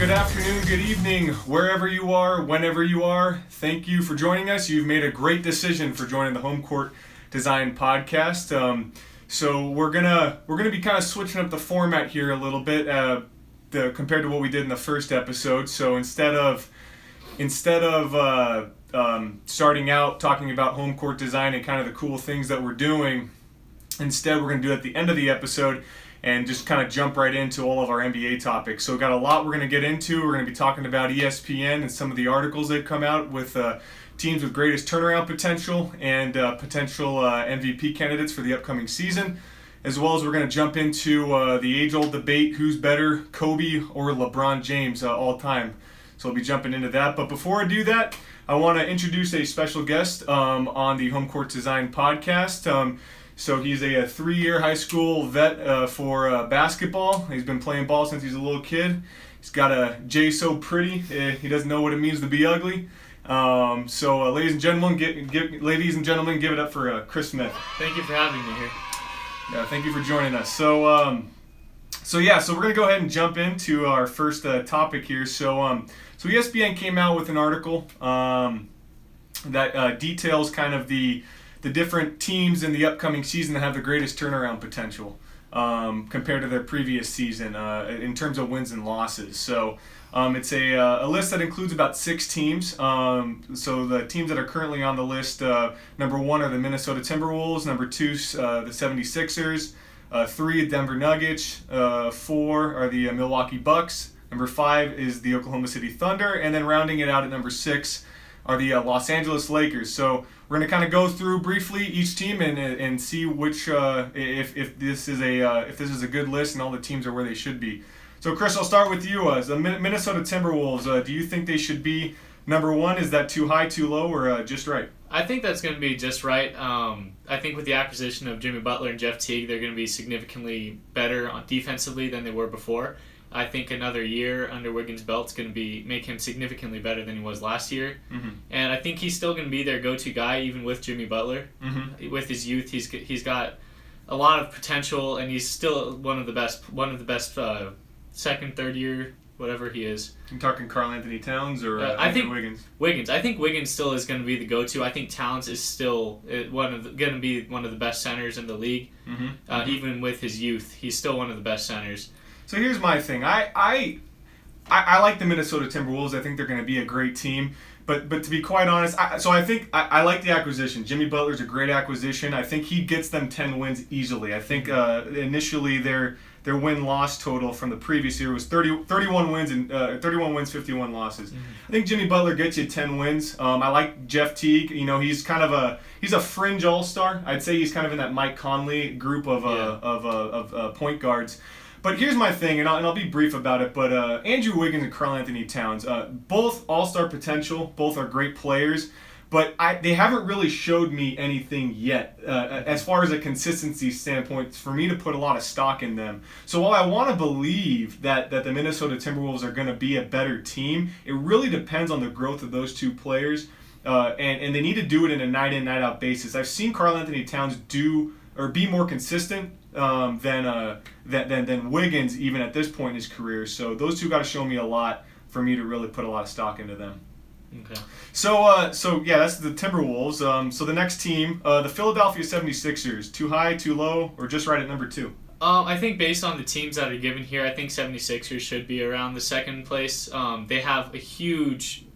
good afternoon, good evening, wherever you are, whenever you are. Thank you for joining us. You've made a great decision for joining the Home Court Design Podcast. So we're gonna be kind of switching up the format here a little bit compared to what we did in the first episode. So instead of starting out talking about home court design and kind of the cool things that we're doing, instead we're going to do it at the end of the episode and just kind of jump right into all of our NBA topics. So we've got a lot we're going to get into. We're going to be talking about ESPN and some of the articles they've come out with teams with greatest turnaround potential and potential MVP candidates for the upcoming season, as well as we're going to jump into the age-old debate, who's better, Kobe or LeBron James all time. So we'll be jumping into that. But before I do that, I want to introduce a special guest on the Home Court Design Podcast. So he's a 3-year high school vet for basketball. He's been playing ball since he's a little kid. He's got a J so pretty, he doesn't know what it means to be ugly. Ladies and gentlemen, give it up for Chris Smith. Thank you for having me here. Yeah, thank you for joining us. So we're going to go ahead and jump into our first topic here. So ESPN came out with an article that details kind of the different teams in the upcoming season that have the greatest turnaround potential compared to their previous season in terms of wins and losses. So it's a list that includes about 6 teams. So the teams that are currently on the list, number 1 are the Minnesota Timberwolves, number 2 the 76ers, 3 Denver Nuggets, 4 are the Milwaukee Bucks, number 5 is the Oklahoma City Thunder, and then rounding it out at number 6 are the Los Angeles Lakers. So we're going to kind of go through briefly each team and see which if this is a good list and all the teams are where they should be. So Chris, I'll start with you. The Minnesota Timberwolves, do you think they should be number 1? Is that too high, too low, or just right? I think that's going to be just right. I think with the acquisition of Jimmy Butler and Jeff Teague, they're going to be significantly better defensively than they were before. I think another year under Wiggins' belt is going to make him significantly better than he was last year. Mm-hmm. And I think he's still going to be their go-to guy, even with Jimmy Butler. Mm-hmm. With his youth, he's got a lot of potential, and he's still one of the best second, third year, whatever he is. You talking Karl Anthony Towns or I think Wiggins? Wiggins. I think Wiggins still is going to be the go-to. I think Towns is still going to be one of the best centers in the league. Mm-hmm. Even with his youth, he's still one of the best centers. So here's my thing. I like the Minnesota Timberwolves. I think they're going to be a great team. But to be quite honest, I think I like the acquisition. Jimmy Butler's a great acquisition. I think he gets them 10 wins easily. I think initially their win-loss total from the previous year was 31 wins and 31 wins, 51 losses. Mm-hmm. I think Jimmy Butler gets you 10 wins. I like Jeff Teague. You know, he's kind of he's a fringe all-star. I'd say he's kind of in that Mike Conley group of point guards. But here's my thing, and I'll be brief about it, but Andrew Wiggins and Karl Anthony Towns, both all-star potential, both are great players, but they haven't really showed me anything yet as far as a consistency standpoint for me to put a lot of stock in them. So while I want to believe that the Minnesota Timberwolves are going to be a better team, it really depends on the growth of those two players, and they need to do it in a night-in, night-out basis. I've seen Karl Anthony Towns be more consistent than Wiggins even at this point in his career. So those two got to show me a lot for me to really put a lot of stock into them. Okay. So that's the Timberwolves. So the next team, the Philadelphia 76ers, too high, too low, or just right at number 2? I think based on the teams that are given here, I think 76ers should be around the second place. They have a huge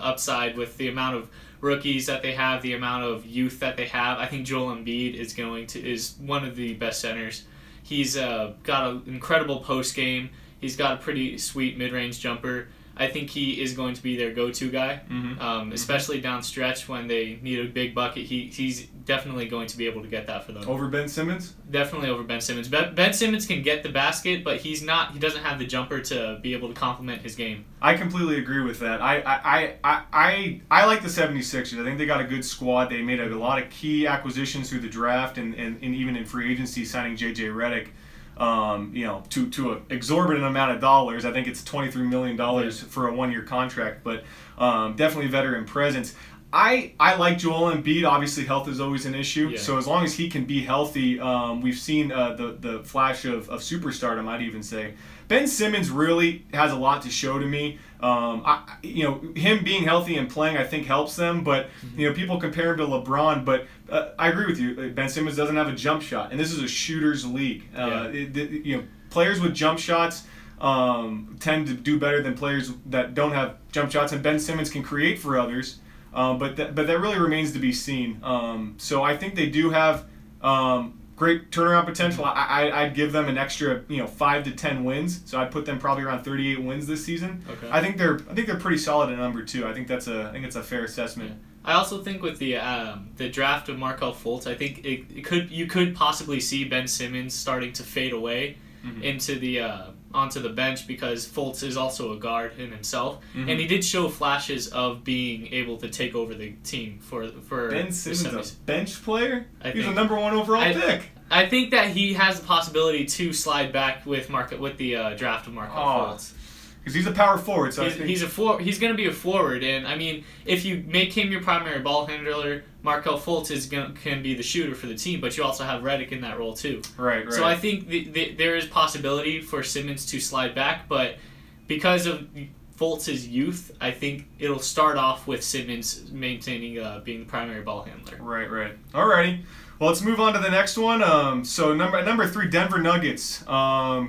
upside with the amount of rookies that they have, the amount of youth that they have. I think Joel Embiid is one of the best centers. He's got an incredible post game. He's got a pretty sweet mid-range jumper. I think he is going to be their go-to guy, especially down stretch when they need a big bucket. He's definitely going to be able to get that for them. Over Ben Simmons? Definitely over Ben Simmons. Ben Simmons can get the basket, but he doesn't have the jumper to be able to complement his game. I completely agree with that. I like the 76ers. I think they got a good squad. They made a lot of key acquisitions through the draft and even in free agency, signing J.J. Redick. To an exorbitant amount of dollars. I think it's $23 million for a 1-year contract, but definitely veteran presence. I like Joel Embiid. Obviously, health is always an issue. Yeah. So as long as he can be healthy, we've seen the flash of superstardom, I'd even say. Ben Simmons really has a lot to show to me. Him being healthy and playing, I think, helps them. But people compare him to LeBron. But I agree with you. Ben Simmons doesn't have a jump shot, and this is a shooters league. Players with jump shots tend to do better than players that don't have jump shots. And Ben Simmons can create for others, but that really remains to be seen. So I think they do have great turnaround potential. I'd give them an extra 5 to 10 wins. So I'd put them probably around 38 wins this season. Okay. I think they're pretty solid at number 2. I think it's a fair assessment. Yeah. I also think with the draft of Markelle Fultz, I think you could possibly see Ben Simmons starting to fade away into the onto the bench, because Fultz is also a guard in himself, and he did show flashes of being able to take over the team for Ben Simmons, a bench player. He's a number 1 overall pick. I think that he has the possibility to slide back with the draft of Markelle Fultz. Because he's a power forward, so he's going to be a forward, and I mean, if you make him your primary ball handler, Markelle Fultz can be the shooter for the team, but you also have Redick in that role too. Right. So I think there is possibility for Simmons to slide back, but because of Fultz's youth, I think it'll start off with Simmons maintaining being the primary ball handler. Right. Alrighty. Well, let's move on to the next one. So number 3, Denver Nuggets.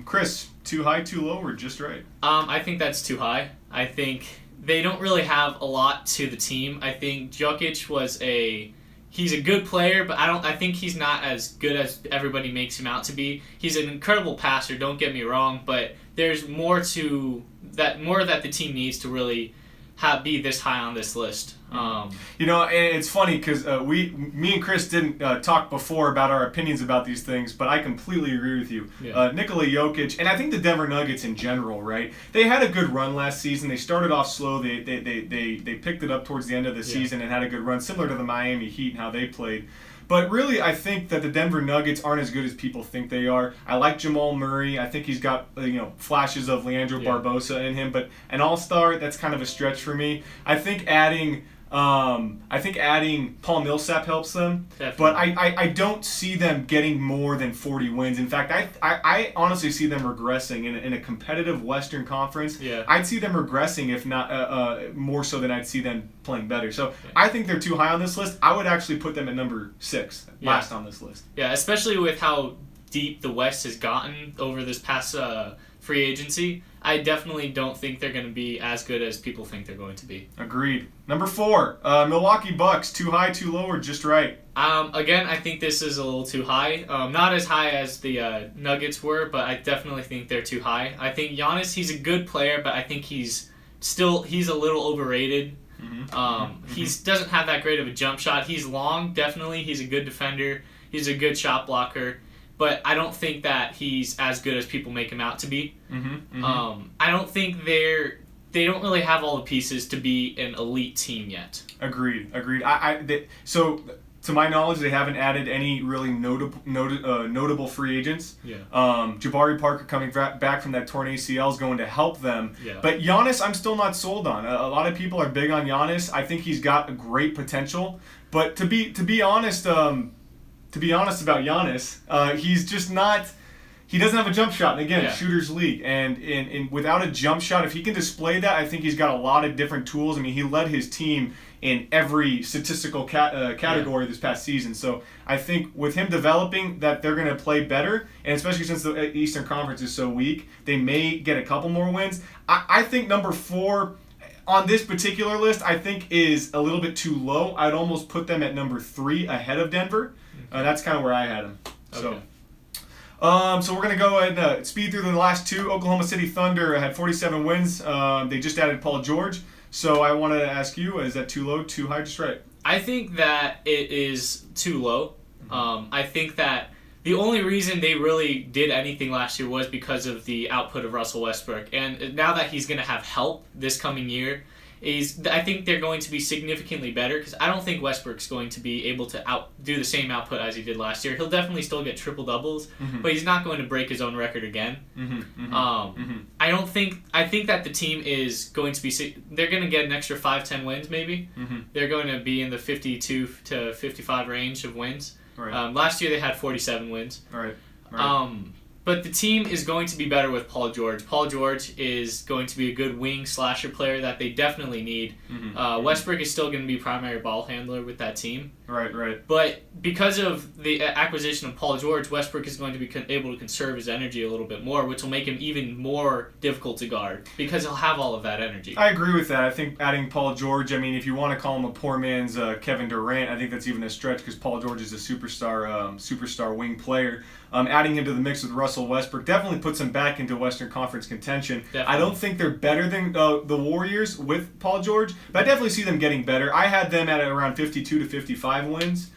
Chris, too high, too low, or just right? I think that's too high. I think they don't really have a lot to the team. I think Jokic he's a good player, but I think he's not as good as everybody makes him out to be. He's an incredible passer, don't get me wrong, but there's more that the team needs to really be this high on this list. And it's funny because me and Chris didn't talk before about our opinions about these things, but I completely agree with you. Yeah. Nikola Jokic, and I think the Denver Nuggets in general, right? They had a good run last season. They started off slow. They picked it up towards the end of the season and had a good run, similar to the Miami Heat and how they played. But really, I think that the Denver Nuggets aren't as good as people think they are. I like Jamal Murray. I think he's got flashes of Leandro Barbosa in him, but an all-star, that's kind of a stretch for me. I think adding Paul Millsap helps them, Definitely. But I don't see them getting more than 40 wins. In fact, I honestly see them regressing in a competitive Western Conference. Yeah. I'd see them regressing, if not more so than I'd see them playing better. So I think they're too high on this list. I would actually put them at number 6, last on this list. Yeah, especially with how deep the West has gotten over this past free agency. I definitely don't think they're going to be as good as people think they're going to be. Agreed. Number 4, Milwaukee Bucks. Too high, too low, or just right? Again, I think this is a little too high. Not as high as the Nuggets were, but I definitely think they're too high. I think Giannis, he's a good player, but I think he's a little overrated. He doesn't have that great of a jump shot. He's long, definitely. He's a good defender. He's a good shot blocker. But I don't think that he's as good as people make him out to be. I don't think they don't really have all the pieces to be an elite team yet. Agreed. So, to my knowledge, they haven't added any really notable free agents. Yeah. Jabari Parker coming back from that torn ACL is going to help them. Yeah. But Giannis, I'm still not sold on. A lot of people are big on Giannis. I think he's got a great potential. But to be honest about Giannis, he's just not. He doesn't have a jump shot, and again, shooters league, and without a jump shot, if he can display that, I think he's got a lot of different tools. I mean, he led his team in every statistical category this past season. So I think with him developing, that they're going to play better, and especially since the Eastern Conference is so weak, they may get a couple more wins. I think number 4 on this particular list, I think is a little bit too low. I'd almost put them at number 3 ahead of Denver. That's kind of where I had them. Okay. So we're going to go and speed through the last 2. Oklahoma City Thunder had 47 wins. They just added Paul George. So I wanted to ask you, is that too low, too high, just right? I think that it is too low. I think that the only reason they really did anything last year was because of the output of Russell Westbrook. And now that he's going to have help this coming year, I think they're going to be significantly better, because I don't think Westbrook's going to be able to do the same output as he did last year. He'll definitely still get triple doubles, but he's not going to break his own record again. I think that the team is going to be. They're going to get an extra 5-10 wins maybe. They're going to be in the 52 to 55 range of wins. Right. Last year they had 47 wins. Right. But the team is going to be better with Paul George. Paul George is going to be a good wing slasher player that they definitely need. Westbrook is still going to be primary ball handler with that team. Right. But because of the acquisition of Paul George, Westbrook is going to be able to conserve his energy a little bit more, which will make him even more difficult to guard because he'll have all of that energy. I agree with that. I think adding Paul George, I mean, if you want to call him a poor man's Kevin Durant, I think that's even a stretch because Paul George is a superstar wing player. Adding him to the mix with Russell Westbrook definitely puts him back into Western Conference contention. Definitely. I don't think they're better than the Warriors with Paul George, but I definitely see them getting better. I had them at around 52 to 55 wins.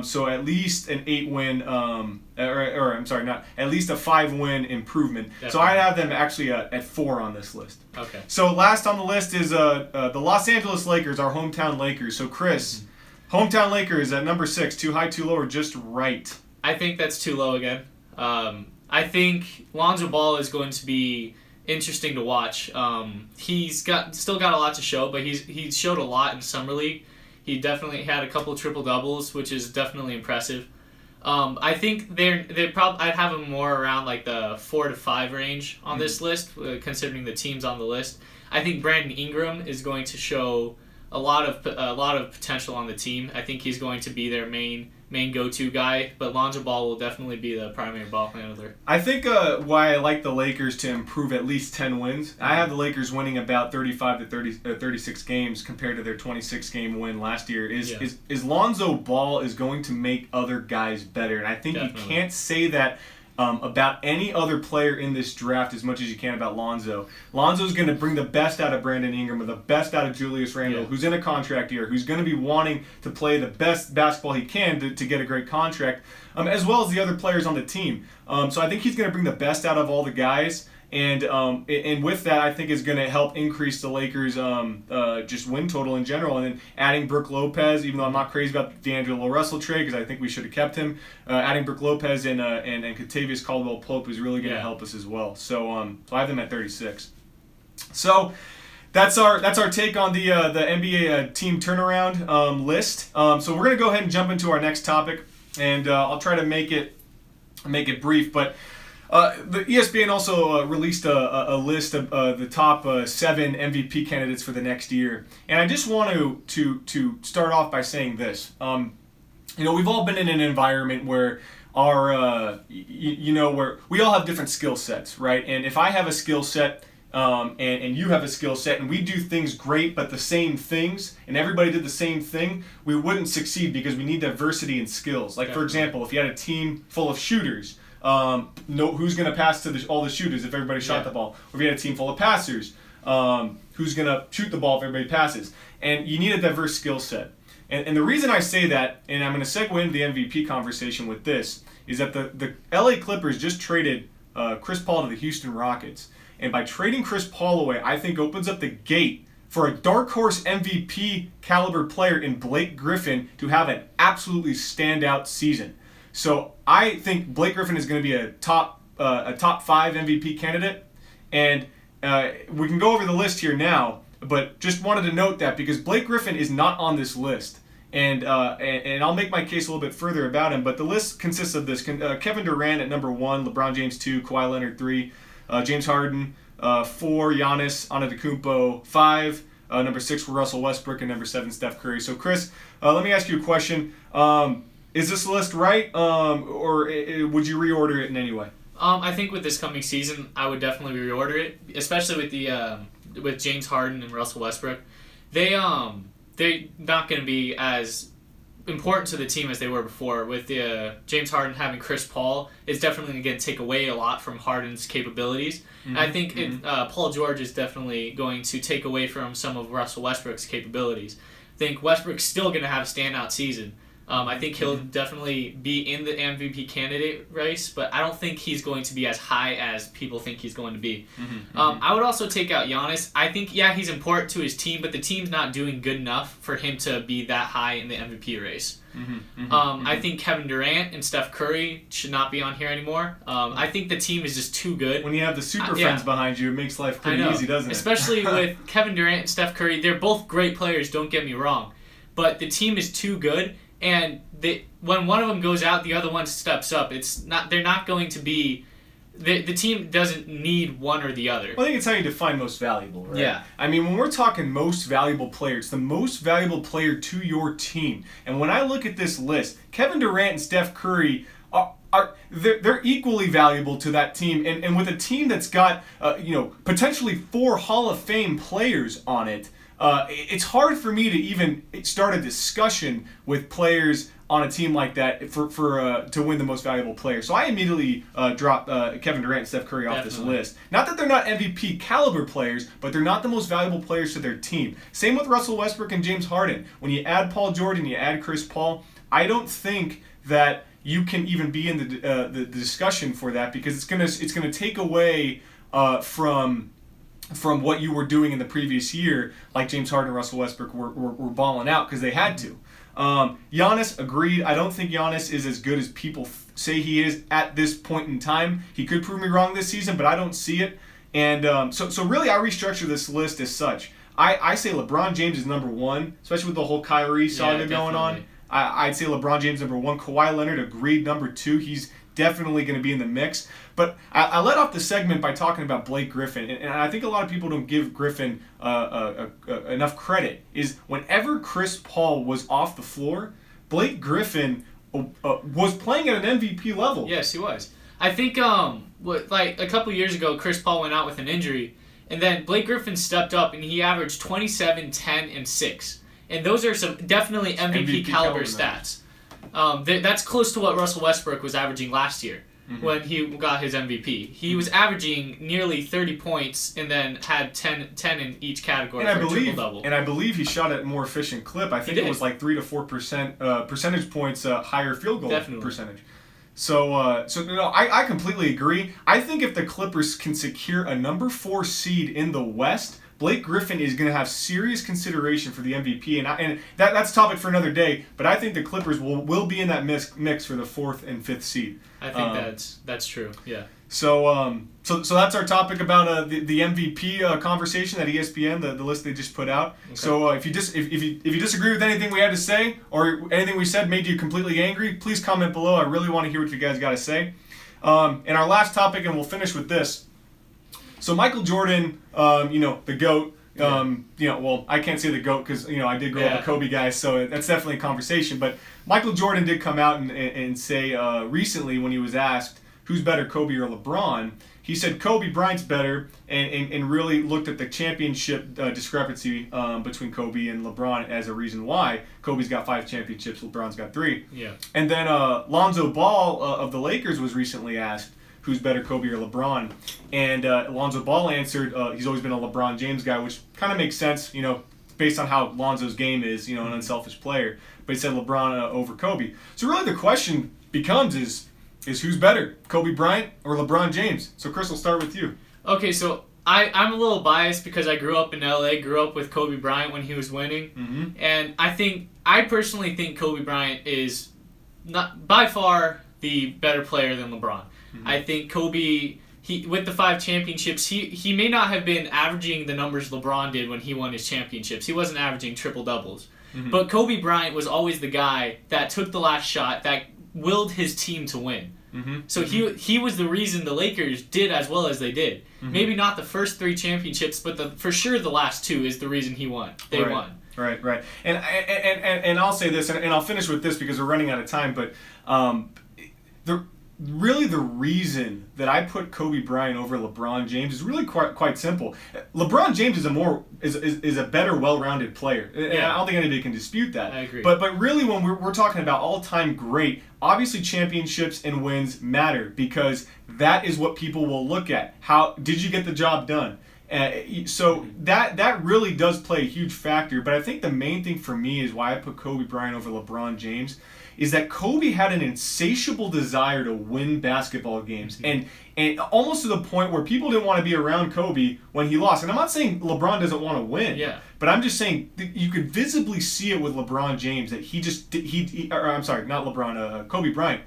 So at least an 8-win, at least a 5-win improvement. Definitely. So I have them actually at 4 on this list. Okay. So last on the list is the Los Angeles Lakers, our hometown Lakers. So Chris, hometown Lakers at number 6, too high, too low, or just right? I think that's too low again. I think Lonzo Ball is going to be interesting to watch. He's still got a lot to show, but he showed a lot in Summer League. He definitely had a couple of triple doubles, which is definitely impressive. I think I'd have him more around like the 4 to 5 range on this list, considering the teams on the list. I think Brandon Ingram is going to show a lot of potential on the team. I think he's going to be their main go-to guy, but Lonzo Ball will definitely be the primary ball handler. I think why I like the Lakers to improve at least 10 wins, I have the Lakers winning about 35 to 36 games compared to their 26-game win last year, is Lonzo Ball is going to make other guys better. And I think definitely. You can't say that about any other player in this draft as much as you can about Lonzo. Lonzo's going to bring the best out of Brandon Ingram, or the best out of Julius Randle, who's in a contract year, who's going to be wanting to play the best basketball he can to get a great contract, as well as the other players on the team. So I think he's going to bring the best out of all the guys. And with that, I think is going to help increase the Lakers' just win total in general. And then adding Brook Lopez, even though I'm not crazy about the D'Angelo Russell trade because I think we should have kept him, adding Brook Lopez and Kentavious Caldwell-Pope is really going to help us as well. So I have them at 36. So that's our take on the NBA team turnaround list. So we're going to go ahead and jump into our next topic, and I'll try to make it brief, but. The ESPN also released a list of the top 7 MVP candidates for the next year, and I just want to start off by saying this. We've all been in an environment where where we all have different skill sets, right? And if I have a skill set and you have a skill set, and we do things great, but the same things, and everybody did the same thing, we wouldn't succeed because we need diversity in skills. Like, for example, if you had a team full of shooters. Who's going to pass to all the shooters if everybody shot the ball? Or if you had a team full of passers, who's going to shoot the ball if everybody passes? And you need a diverse skill set. And the reason I say that, and I'm going to segue into the MVP conversation with this, is that the LA Clippers just traded Chris Paul to the Houston Rockets. And by trading Chris Paul away, I think opens up the gate for a dark horse MVP caliber player in Blake Griffin to have an absolutely standout season. So I think Blake Griffin is going to be a top 5 MVP candidate, and we can go over the list here now. But just wanted to note that because Blake Griffin is not on this list, and I'll make my case a little bit further about him. But the list consists of this: Kevin Durant at number 1, LeBron James 2, Kawhi Leonard 3, James Harden 4, Giannis Antetokounmpo 5, number 6 for Russell Westbrook, and number 7 Steph Curry. So Chris, let me ask you a question. Is this list right, or would you reorder it in any way? I think with this coming season, I would definitely reorder it, especially with James Harden and Russell Westbrook. They're not going to be as important to the team as they were before. With James Harden having Chris Paul, it's definitely going to take away a lot from Harden's capabilities. Mm-hmm. I think Paul George is definitely going to take away from some of Russell Westbrook's capabilities. I think Westbrook's still going to have a standout season. I think he'll definitely be in the MVP candidate race, but I don't think he's going to be as high as people think he's going to be. I would also take out Giannis. I think, he's important to his team, but the team's not doing good enough for him to be that high in the MVP race. I think Kevin Durant and Steph Curry should not be on here anymore. I think the team is just too good. When you have the super friends behind you, it makes life pretty easy, doesn't it? Especially with Kevin Durant and Steph Curry. They're both great players, don't get me wrong. But the team is too good. And when one of them goes out, the other one steps up. They're not going to be the team doesn't need one or the other. Well, I think it's how you define most valuable, right? Yeah. I mean, when we're talking most valuable player, it's the most valuable player to your team. And when I look at this list, Kevin Durant and Steph Curry they're equally valuable to that team. And with a team that's got potentially 4 Hall of Fame players on it, it's hard for me to even start a discussion with players on a team like that to win the most valuable player. So I immediately dropped Kevin Durant and Steph Curry off this list. Not that they're not MVP caliber players, but they're not the most valuable players to their team. Same with Russell Westbrook and James Harden. When you add Paul George and you add Chris Paul, I don't think that you can even be in the discussion for that, because it's gonna take away from what you were doing in the previous year, like James Harden and Russell Westbrook were balling out because they had to. Giannis, agreed. I don't think Giannis is as good as people say he is at this point in time. He could prove me wrong this season, but I don't see it. And so really, I restructure this list as such. I say LeBron James is number 1, especially with the whole Kyrie saga going on. I'd say LeBron James number 1. Kawhi Leonard, agreed, number 2. He's definitely going to be in the mix. But I let off the segment by talking about Blake Griffin, and I think a lot of people don't give Griffin enough credit. Is whenever Chris Paul was off the floor, Blake Griffin was playing at an MVP level. Yes, he was. I think like a couple years ago, Chris Paul went out with an injury, and then Blake Griffin stepped up and he averaged 27, 10, and 6. And those are some definitely MVP caliber stats. That's close to what Russell Westbrook was averaging last year when he got his MVP. He was averaging nearly 30 points and then had 10 in each category for a triple-double. And I believe he shot at a more efficient clip. I think it was like 3 to 4% percentage points higher field goal percentage. So I completely agree. I think if the Clippers can secure a number 4 seed in the West, Blake Griffin is going to have serious consideration for the MVP, and that's a topic for another day. But I think the Clippers will be in that mix for the 4th and 5th seed. I think that's true. Yeah. So that's our topic about the MVP conversation at ESPN, the list they just put out. Okay. So if you disagree with anything we had to say, or anything we said made you completely angry, please comment below. I really want to hear what you guys got to say. And our last topic, and we'll finish with this. So Michael Jordan, the GOAT. Well, I can't say the GOAT because I did grow up a Kobe guy, so that's definitely a conversation. But Michael Jordan did come out and say recently, when he was asked who's better, Kobe or LeBron, he said Kobe Bryant's better, and really looked at the championship discrepancy between Kobe and LeBron as a reason why. Kobe's got 5 championships, LeBron's got 3. Yeah. And then Lonzo Ball of the Lakers was recently asked who's better, Kobe or LeBron, and Lonzo Ball answered he's always been a LeBron James guy, which kind of makes sense, based on how Lonzo's game is, an unselfish player. But he said LeBron over Kobe. So really the question becomes is who's better, Kobe Bryant or LeBron James? So Chris, we'll start with you. Okay, so I'm a little biased because I grew up in LA, grew up with Kobe Bryant when he was winning, and I personally think Kobe Bryant is not by far the better player than LeBron. I think Kobe, with the 5 championships, he may not have been averaging the numbers LeBron did when he won his championships. He wasn't averaging triple-doubles. But Kobe Bryant was always the guy that took the last shot, that willed his team to win. So he was the reason the Lakers did as well as they did. Maybe not the first 3 championships, but for sure the last 2 is the reason he won. They won. Right. And I'll say this, and I'll finish with this because we're running out of time, but the reason that I put Kobe Bryant over LeBron James is really quite simple. LeBron James is a better, well-rounded player. And I don't think anybody can dispute that. I agree. But really, when we're talking about all-time great, obviously championships and wins matter because that is what people will look at. How did you get the job done? So that really does play a huge factor. But I think the main thing for me is why I put Kobe Bryant over LeBron James is that Kobe had an insatiable desire to win basketball games, and almost to the point where people didn't want to be around Kobe when he lost. And I'm not saying LeBron doesn't want to win, but I'm just saying you could visibly see it with LeBron James that Kobe Bryant.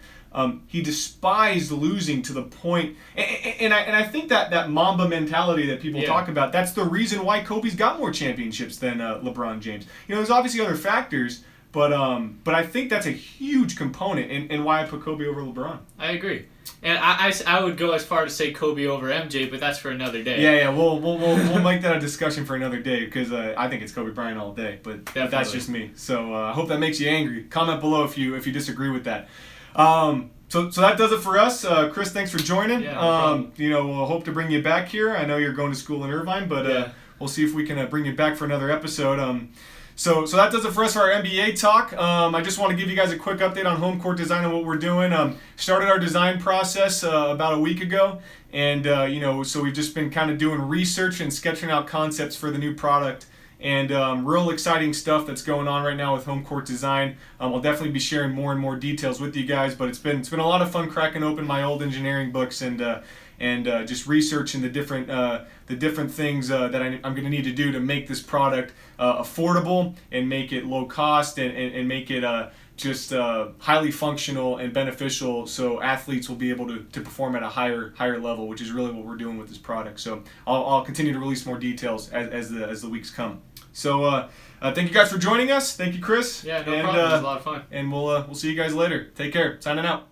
He despised losing to the point, and I think that Mamba mentality that people talk about, that's the reason why Kobe's got more championships than LeBron James. There's obviously other factors. But I think that's a huge component in why I put Kobe over LeBron. I agree. And I would go as far to say Kobe over MJ, but that's for another day. Yeah. We'll make that a discussion for another day because I think it's Kobe Bryant all day. But that's just me. So I hope that makes you angry. Comment below if you disagree with that. So that does it for us. Chris, thanks for joining. Yeah, We'll hope to bring you back here. I know you're going to school in Irvine, but we'll see if we can bring you back for another episode. So that does it for us for our NBA talk. I just want to give you guys a quick update on home court design and what we're doing. Started our design process about a week ago, and so we've just been kind of doing research and sketching out concepts for the new product. And real exciting stuff that's going on right now with home court design. I'll definitely be sharing more and more details with you guys. But it's been a lot of fun cracking open my old engineering books and just researching the different things that I'm going to need to do to make this product affordable and make it low cost and make it just highly functional and beneficial, so athletes will be able to perform at a higher level, which is really what we're doing with this product. So I'll continue to release more details as the weeks come. So thank you guys for joining us. Thank you, Chris. Yeah, no problem. It was a lot of fun. And we'll see you guys later. Take care. Signing out.